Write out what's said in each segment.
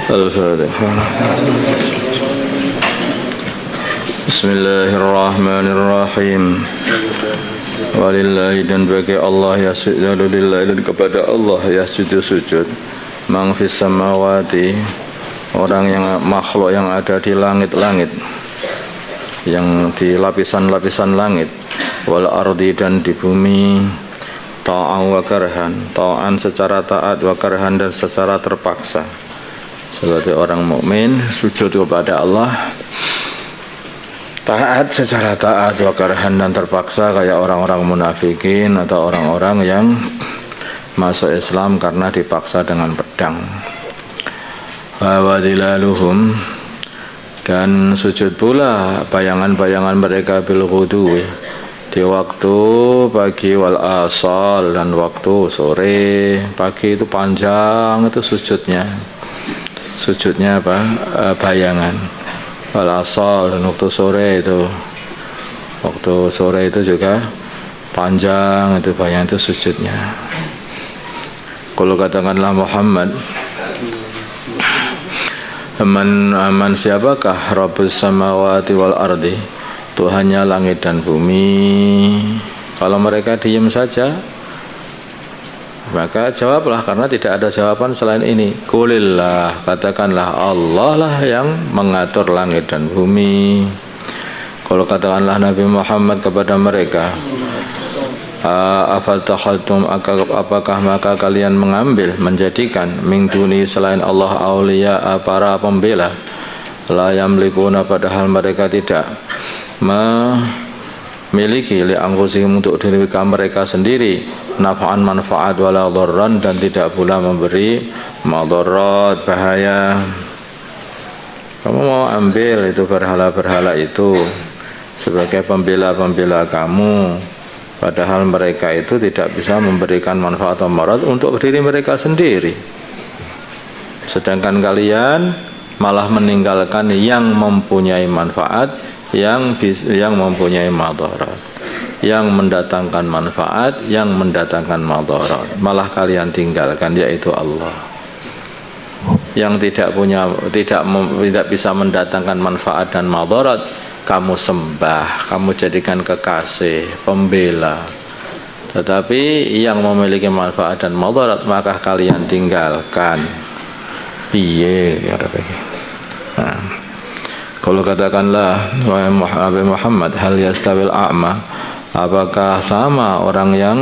Al-Fatihah. Bismillahirrahmanirrahim. Walillahi, dan bagi Allah yasjudu lillahi, dan kepada Allah yasjudu sujud man fis samawati, orang yang makhluk yang ada di langit-langit, yang di lapisan-lapisan langit, wal ardi, dan di bumi, ta'an wa karhan, ta'an secara taat, wa karhan, dan secara terpaksa. Seperti orang mukmin sujud kepada Allah taat secara taat, wa karhan, dan terpaksa, kayak orang-orang munafikin atau orang-orang yang masuk Islam karena dipaksa dengan pedang. Wa dilaluhum, dan sujud pula bayangan-bayangan mereka bil ghudwi, di waktu pagi, wal asal, dan waktu sore. Pagi itu panjang, itu sujudnya apa? Bayangan. Wal asal, dan waktu sore itu juga panjang, itu bayangan, itu sujudnya. Kalau katakanlah Muhammad, aman siapakah Rabbus samawati wal ardi, Tuhannya langit dan bumi. Kalau mereka diam saja, maka jawablah, karena tidak ada jawaban selain ini. Qulillah, katakanlah Allah lah yang mengatur langit dan bumi. Kalau katakanlah Nabi Muhammad kepada mereka, afal takhaltum, apakah maka kalian menjadikan min duni, selain Allah, auliya, para pembela, la yamlikuna, padahal mereka tidak memiliki li anfusihim, untuk diri mereka sendiri, naf'an, manfaat, wala dharran, dan tidak pula memberi madarat, bahaya. Kamu mau ambil itu berhala-berhala itu sebagai pembela-pembela kamu, padahal mereka itu tidak bisa memberikan manfaat atau madarat untuk diri mereka sendiri. Sedangkan kalian malah meninggalkan yang mempunyai manfaat, yang mempunyai madarat, yang mendatangkan manfaat, yang mendatangkan madarat, malah kalian tinggalkan, yaitu Allah yang tidak bisa mendatangkan manfaat dan madarat. Kamu sembah, kamu jadikan kekasih, pembela, tetapi yang memiliki manfaat dan madarat maka kalian tinggalkan. Piye ya Rabbi? Nah, kalau katakanlah wahai Muhammad, hal yastawil a'ma, apakah sama orang yang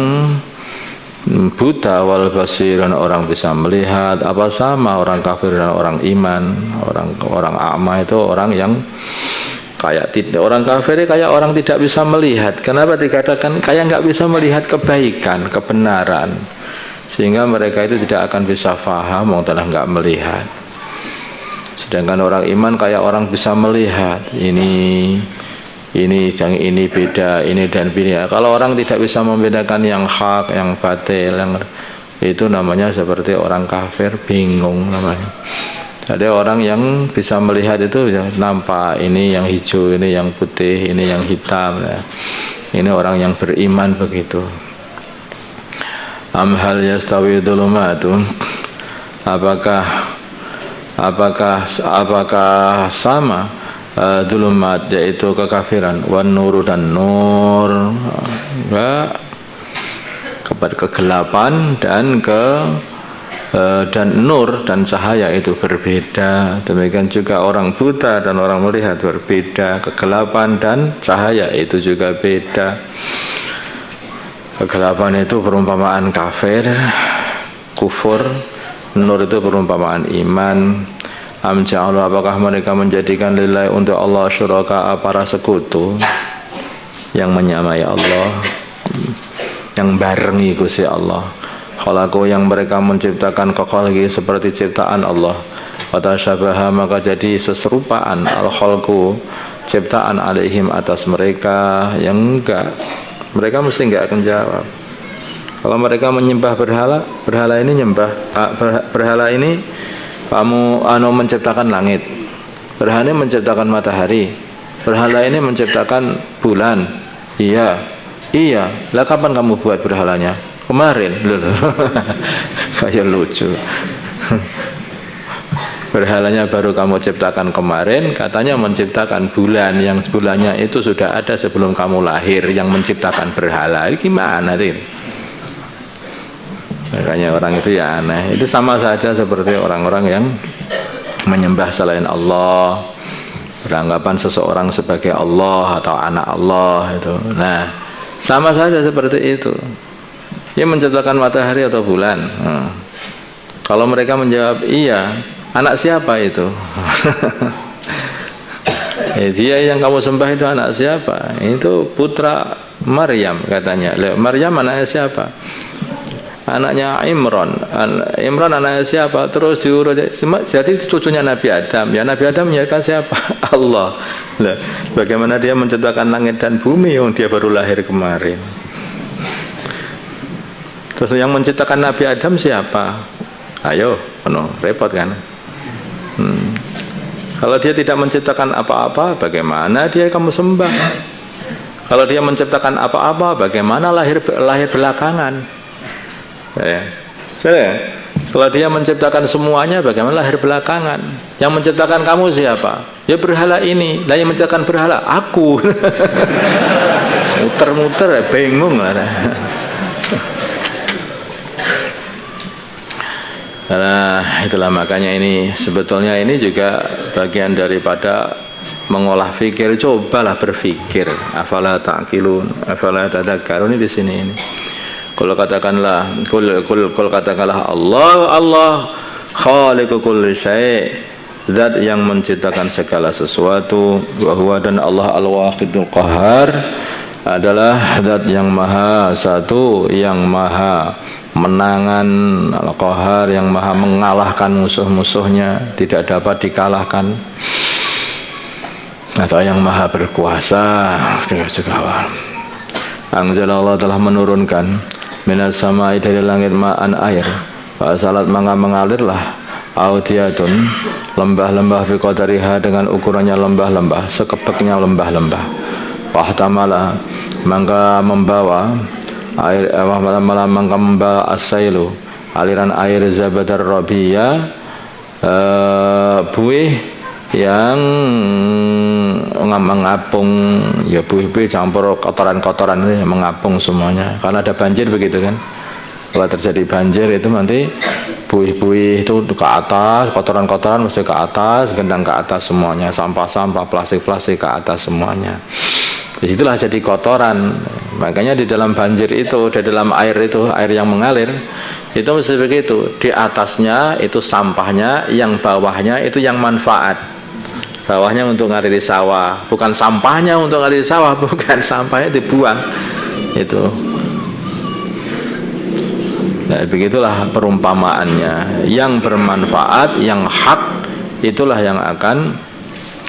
buta wal basir, dan orang bisa melihat? Apa sama orang kafir dan orang iman? Orang a'ma itu orang yang kayak orang kafir, kayak orang tidak bisa melihat. Kenapa dikatakan kayak nggak bisa melihat kebaikan, kebenaran? Sehingga mereka itu tidak akan bisa faham, orang telah nggak melihat. Sedangkan orang iman kayak orang bisa melihat, ini beda, ini dan ini. Kalau orang tidak bisa membedakan yang hak, yang batil, itu namanya seperti orang kafir, bingung namanya. Ada orang yang bisa melihat itu ya, nampak ini yang hijau, ini yang putih, ini yang hitam ya. Ini orang yang beriman begitu. Am hal yastawi dhulumatu, apakah sama dhulumat, yaitu kekafiran, wan nuru, dan nur, kegelapan, dan nur dan cahaya itu berbeda. Demikian juga orang buta dan orang melihat berbeda. Kegelapan dan cahaya itu juga beda. Kegelapan itu perumpamaan kafir, kufur. Nur itu perumpamaan iman. Am ja'alu, apakah mereka menjadikan lillahi, untuk Allah, syuraka, para sekutu, yang menyamai Allah, yang barengi Gusti Allah. Khalaqu, yang mereka menciptakan kekhalqi, seperti ciptaan Allah. Watasyabaha, maka jadi seserupaan al-khalqu, ciptaan, alaihim, atas mereka. Yang enggak, mereka mesti enggak akan jawab. Kalau mereka menyembah berhala ini berhala ini kamu menciptakan langit, berhala ini menciptakan matahari, berhala ini menciptakan bulan. Iya. Lah kapan kamu buat berhalanya? Kemarin. Kayak lucu. berhalanya baru kamu ciptakan kemarin, katanya menciptakan bulan yang bulannya itu sudah ada sebelum kamu lahir, yang menciptakan berhala. Ini gimana itu? Makanya orang itu ya aneh. Itu sama saja seperti orang-orang yang menyembah selain Allah, beranggapan seseorang sebagai Allah atau anak Allah itu. Nah, sama saja seperti itu. Dia menciptakan matahari atau bulan. Kalau mereka menjawab iya, anak siapa itu? Dia yang kamu sembah itu anak siapa? Itu putra Maryam katanya. Maryam anaknya siapa? Anaknya Imran. Imran anaknya siapa? Terus diurut. Jadi itu cucunya Nabi Adam. Ya Nabi Adam menyatakan siapa? Allah. Nah, bagaimana dia menciptakan langit dan bumi yang dia baru lahir kemarin? Terus yang menciptakan Nabi Adam siapa? Ayo, penuh repot kan? Kalau dia tidak menciptakan apa-apa, bagaimana dia kamu sembah? Kalau dia menciptakan apa-apa, bagaimana lahir belakangan? Kalau dia menciptakan semuanya, bagaimana lahir belakangan? Yang menciptakan kamu siapa? Ya berhala ini. Lah yang menciptakan berhala aku. Muter-muter, bingung lah. Nah, itulah makanya ini sebetulnya ini juga bagian daripada mengolah fikir. Cobalah berfikir. Afala ta'qilun, afala tadakkarun, ini di sini ini. Kalau katakanlah katakanlah Allah khaliqu kulli syai', zat yang menciptakan segala sesuatu, wa huwa, dan Allah al-wahidul qahhar adalah zat yang maha satu, yang maha menangan, al-qahhar yang maha mengalahkan musuh-musuhnya, tidak dapat dikalahkan, atau yang maha berkuasa. Anzalallah telah menurunkan minas samai, dari langit, ma'an, air, fasalat maka mengalirlah audiyatun, lembah-lembah, biqadariha, dengan ukurannya lembah-lembah, sekepeknya lembah-lembah, fahtamala maka membawa air, maka membawa asailu, aliran air, zabadar rabiyah, buih yang mengapung, ya buih-buih campur kotoran-kotoran itu mengapung semuanya. Karena ada banjir begitu kan. Kalau terjadi banjir itu nanti buih-buih itu ke atas, kotoran-kotoran mesti ke atas, gendang ke atas semuanya, sampah-sampah, plastik-plastik ke atas semuanya. Itulah jadi kotoran. Makanya di dalam banjir itu, di dalam air itu, air yang mengalir itu mesti begitu. Di atasnya itu sampahnya, yang bawahnya itu yang manfaat. Bawahnya untuk ngaliri sawah, bukan sampahnya untuk ngaliri sawah, bukan, sampahnya dibuang itu. Nah, begitulah perumpamaannya. Yang bermanfaat, yang hak, itulah yang akan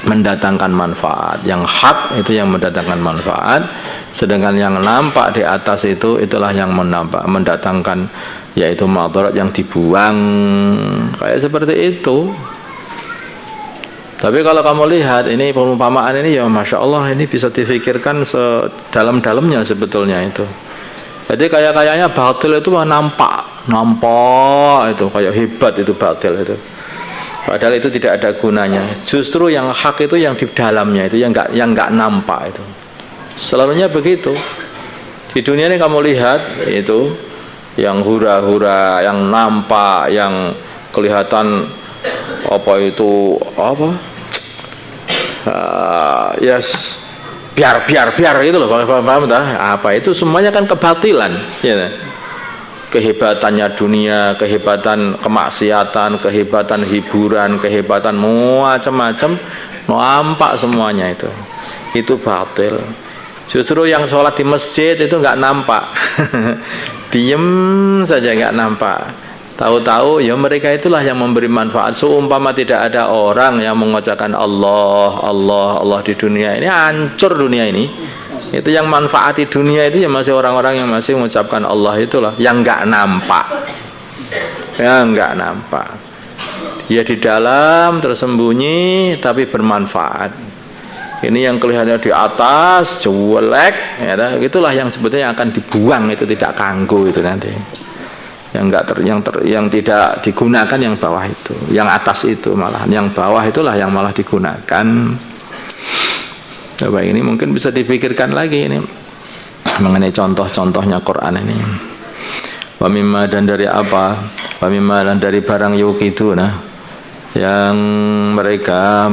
mendatangkan manfaat. Yang hak itu yang mendatangkan manfaat, sedangkan yang nampak di atas itu, itulah yang mendatangkan, yaitu madarat, yang dibuang. Kayak seperti itu. Tapi kalau kamu lihat ini perumpamaan ini, ya Masya Allah, ini bisa difikirkan sedalam-dalamnya sebetulnya itu. Jadi kayaknya batil itu nampak itu kayak hebat itu batil itu. Padahal itu tidak ada gunanya. Justru yang hak itu yang di dalamnya itu, yang nggak nampak itu. Selalunya begitu. Di dunia ini kamu lihat itu yang hura-hura, yang nampak, yang kelihatan apa itu apa yes biar itu loh, paham tak? Apa itu semuanya kan kebatilan ya. Kehebatannya dunia, kehebatan kemaksiatan, kehebatan hiburan, kehebatan macam-macam nampak semuanya itu batil. Justru yang sholat di masjid itu nggak nampak diem saja, nggak nampak. Tahu-tahu ya mereka itulah yang memberi manfaat. Seumpama tidak ada orang yang mengucapkan Allah, Allah, Allah di dunia ini, hancur dunia ini. Itu yang manfaati dunia itu ya masih orang-orang yang masih mengucapkan Allah, itulah yang nggak nampak. Yang nggak nampak. Ya di dalam tersembunyi tapi bermanfaat. Ini yang kelihatannya di atas jelek, ya, itulah yang sebetulnya akan dibuang, itu tidak kanggo itu nanti. yang tidak digunakan yang bawah itu, yang atas itu malah, yang bawah itulah yang malah digunakan. Coba ini mungkin bisa dipikirkan lagi ini mengenai contoh-contohnya Quran ini. Wa mimma, dan dari apa? Wa mimma, dan dari barang yuqiduna, yang mereka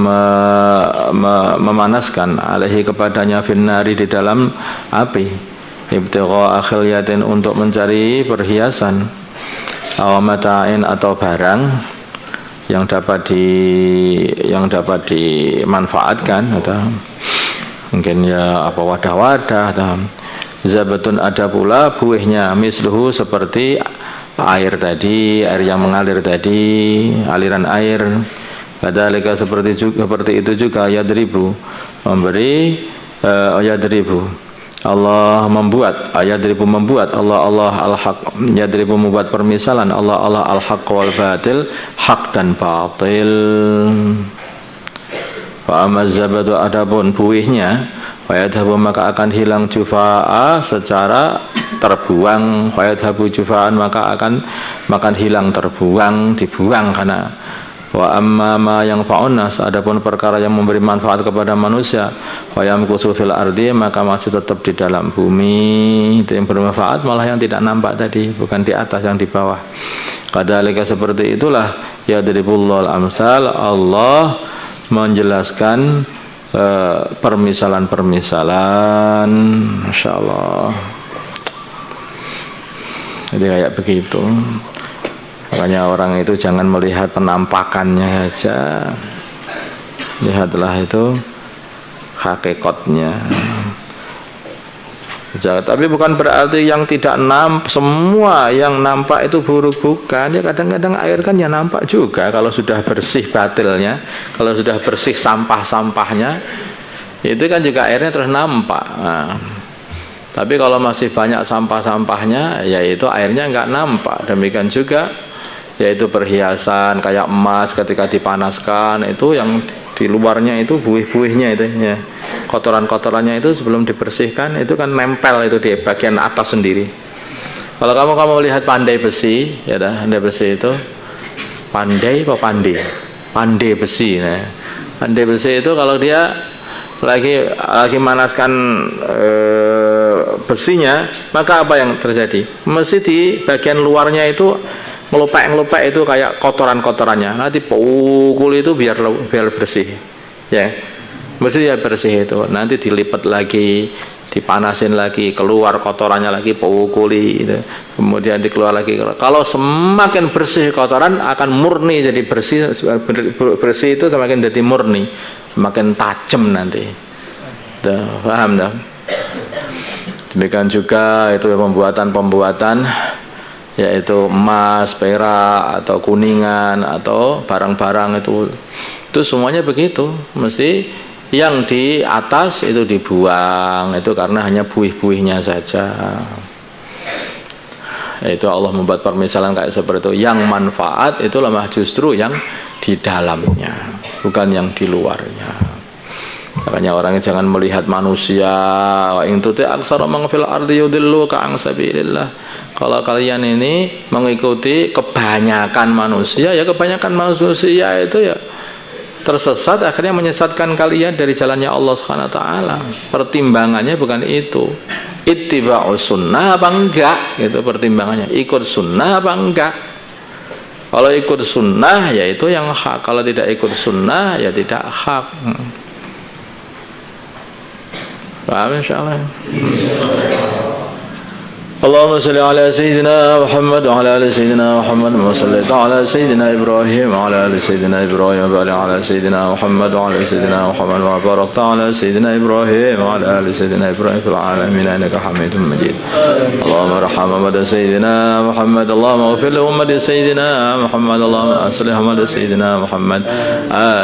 memanaskan alaihi kepadanya finnari, di dalam api, ibtigha akhilyatin, untuk mencari perhiasan, aw mata'in, atau barang yang dapat dimanfaatkan, atau mungkin ya apa, wadah-wadah, atau zabatun, ada pula buihnya, misluhu, seperti air tadi, air yang mengalir tadi, aliran air. Kadzalika, seperti itu juga yadribu, memberi, yadribu, Allah membuat, yadribu, membuat, Allah al-haq, yadribu, membuat permisalan, Allah al-haq wal batil, hak dan batil. Wa amma zabadu, adapun buihnya, wayadhabu, maka akan hilang, jufa'a, secara terbuang, wayadhabu jufa'an, maka akan hilang, terbuang, dibuang karena. Wa amma ma yang fa'unnas, adapun perkara yang memberi manfaat kepada manusia, wa yamkuthu fil ardi, maka masih tetap di dalam bumi. Itu yang bermanfaat, malah yang tidak nampak tadi, bukan di atas, yang di bawah. Kadzalika, seperti itulah yadribullahul amsal, Allah menjelaskan permisalan-permisalan. Masya Allah. Jadi kayak begitu. Makanya orang itu jangan melihat penampakannya saja, lihatlah itu hakikatnya. Tapi bukan berarti yang tidak nampak, semua yang nampak itu buruk, bukan. Ya kadang-kadang air kan ya nampak juga kalau sudah bersih batilnya, kalau sudah bersih sampah-sampahnya, itu kan juga airnya terus nampak. Nah, tapi kalau masih banyak sampah-sampahnya, yaitu airnya nggak nampak. Demikian juga yaitu perhiasan kayak emas, ketika dipanaskan itu yang di luarnya itu buih-buihnya itu ya, kotoran-kotorannya itu sebelum dibersihkan itu kan nempel itu di bagian atas sendiri. Kalau kamu lihat pandai besi, ya dah, pandai besi itu pandai besi. Nah, pandai besi itu kalau dia lagi manaskan besinya, maka apa yang terjadi? Mesti di bagian luarnya itu ngelupek itu kayak kotoran-kotorannya. Nanti pukul itu biar bersih, ya, mesti ya bersih itu. Nanti dilipat lagi, dipanasin lagi, keluar kotorannya lagi, pukuli itu. Kemudian dikeluar lagi. Kalau semakin bersih kotoran, akan murni jadi bersih. Bersih itu semakin jadi murni, semakin tajam nanti. Paham dah? Demikian juga itu pembuatan, yaitu emas, perak, atau kuningan, atau barang-barang itu semuanya begitu. Mesti yang di atas itu dibuang, itu karena hanya buih-buihnya saja. Itu Allah membuat permisalan kayak seperti itu. Yang manfaat itu lemah justru yang di dalamnya, bukan yang di luarnya. Makanya orangnya jangan melihat manusia, wa in tuti aksara man fil ardi yudilluka an sabilillah. Kalau kalian ini mengikuti kebanyakan manusia, ya kebanyakan manusia itu ya tersesat, akhirnya menyesatkan kalian dari jalannya Allah Subhanahu wa taala. Pertimbangannya bukan itu. Ittiba'us sunnah apa enggak? Itu pertimbangannya. Ikut sunnah apa enggak? Kalau ikut sunnah ya itu yang hak. Kalau tidak ikut sunnah ya tidak hak. Paham insyaallah. اللهم صل على سيدنا محمد وعلى ال سيدنا محمد كما صليت على سيدنا ابراهيم وعلى ال سيدنا ابراهيم وبارك على سيدنا محمد وعلى سيدنا محمد وبارك على سيدنا ابراهيم وعلى ال سيدنا ابراهيم في العالمين انك حميد مجيد. اللهم ارحم امه سيدنا محمد، اللهم اغفر لامه سيدنا محمد، اللهم اصلح امه سيدنا محمد،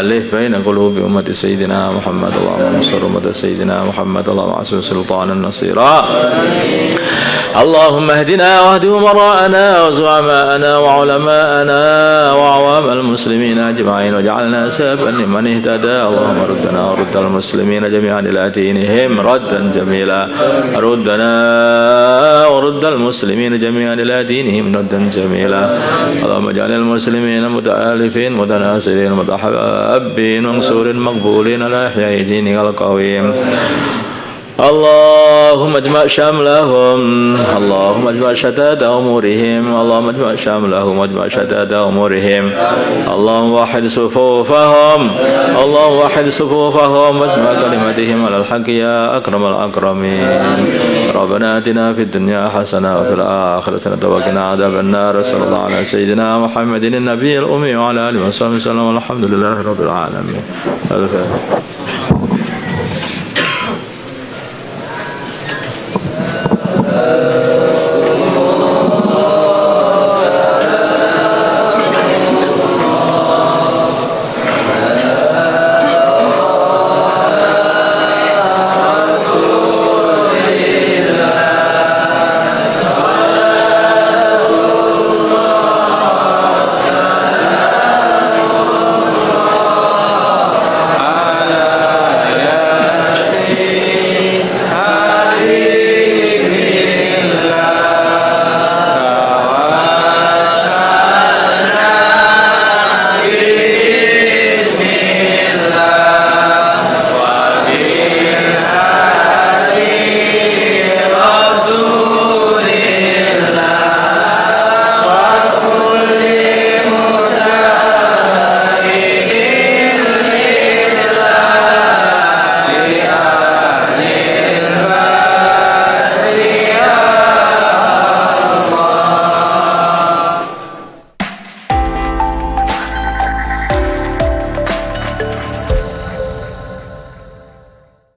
الف بين قلوب امه سيدنا محمد، اللهم انصر امه سيدنا محمد، اللهم اعز سلطانا نصيرا. اللهم اهدنا واهد أمراءنا وزعماءنا وعلماءنا وعوام المسلمين أجمعين واجعلنا سببا لمن اهتدى. اللهم ردنا ورد المسلمين جميعا إلى دينهم ردا جميلا. ردنا ورد المسلمين جميعا إلى دينهم ردا جميلا. اللهم اجعل المسلمين متآلفين متناصرين متحابين منصور مقبولين على إحياء دينك القويم. اللهم اجمع شملهم، اللهم اجمع شتات أمورهم، اللهم اجمع شملهم واجمع شتات أمورهم. اللهم وحد صفوفهم، اللهم وحد صفوفهم واجمع كلمتهم على الحق يا أكرم الأكرمين. ربنا آتنا في الدنيا حسنة وفي الآخرة حسنة وقنا عذاب النار. صلى الله على سيدنا محمد النبي الأمي وعلى آله وصحبه وسلم والحمد لله رب العالمين.